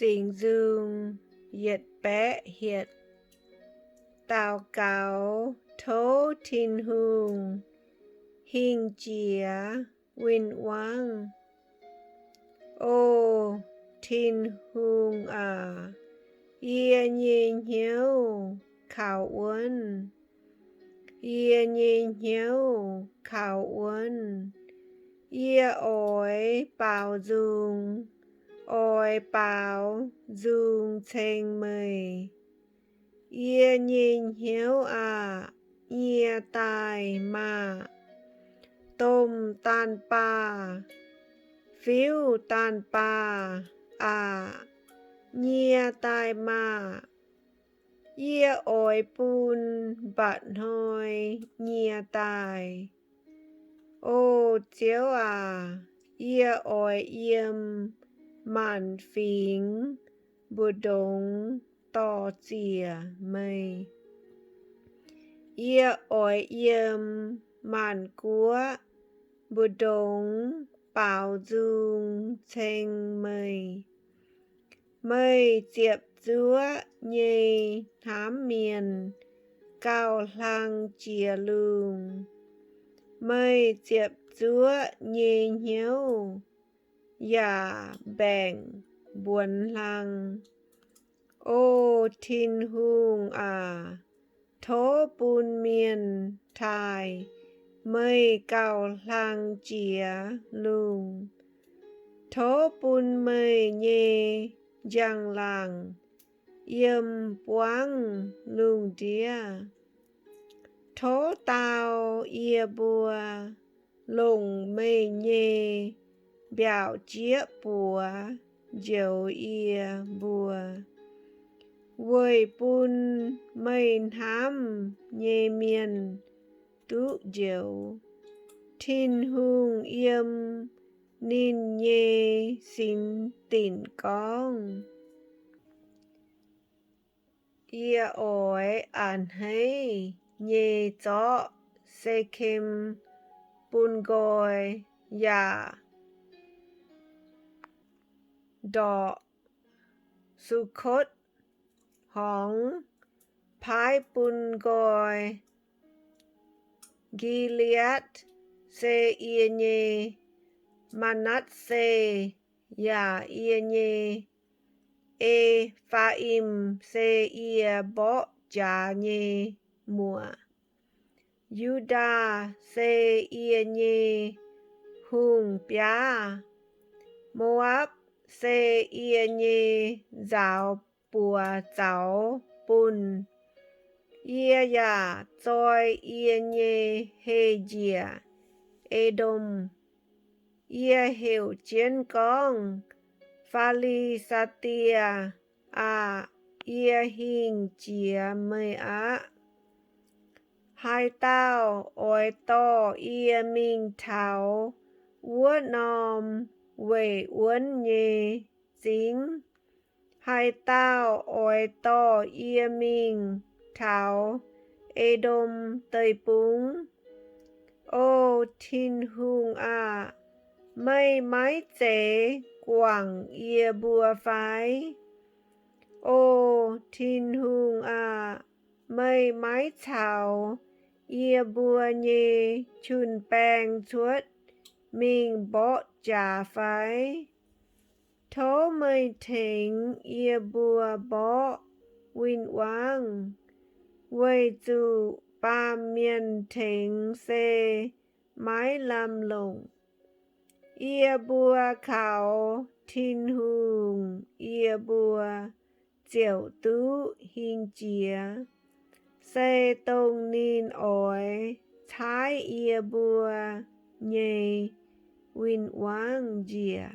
Singx-Nzung yết bé hiệt tào cáo thố Tin-Hungh hingh jiex win-wangv. Ô Tin-Hungh à, ia nhìn hiếu khảo uốn, ia nhìn hiếu khảo uốn, ia ỏi bảo dung, ỏi bảo dung chênh mây. Ia nhìn hiếu à, ia tài mà, tôm tan pa, phiếu tan pa à, nhia tài mà. Ia ỏi bùn bận hoi nhia tài. Ô chiếu à, ia ỏi yếm mạn phính bù đông tỏ chìa mây. Ia ỏi yếm mạn cúa bù đông bảo dung chênh mây. Mây chiếp chúa nhì thám miền cao lăng chìa lùng. Mây chiếp chúa nhì hiếu dạ bèn buồn lăng. Ô Tin-Hungh à, thố bùn miền thai mây cao lăng chìa lùng. Thố bùn mây nhì giang làng yếm quang lùng đĩa. Thố tao ia bùa lùng mây nhì biểu chiếc bùa dầu ia bùa. Vơi bùn mây thám nhì miền tú dầu. Tin-Hungh yếm nín nhì xin tỉnh con. Ia ỏi ảnh hay nhì chó xê kim bùn gòi dạ đỏ su khốt hóng phái bùn gòi Gilead xê ia nhì manat xê dạ ia nhì Ephraim xê ia bó trả nhì mùa. Judah xê ia nhì hùng bia. Moab xê ia nhì giáo bùa giáo bùn. Ia dạ choi ia nhì hê dìa Edom. Ia hiểu chiến con Phalisatia à, ia hingh chìa mây á. Hai tao ỏi to ia minh thảo uốn nòm về uốn nhì chính. Hai tao ỏi to ia minh thảo Edom tây búng. Ô Tin-Hungh à, mây mái chế quảng ia bùa phái. Ô Tin-Hungh à, mây mái chào ia bùa nhì chun bèng chuốt mình bó trả phái. Thố mây thính ia bùa bó win-wangv. Vây dù ba miền thính xê mái làm lùng. Ia bùa khảo Tin-Hungh ia bùa chiều tú hingh jiex. Xê tông nín ỏi thái ia bùa nhì win-wangv jìa.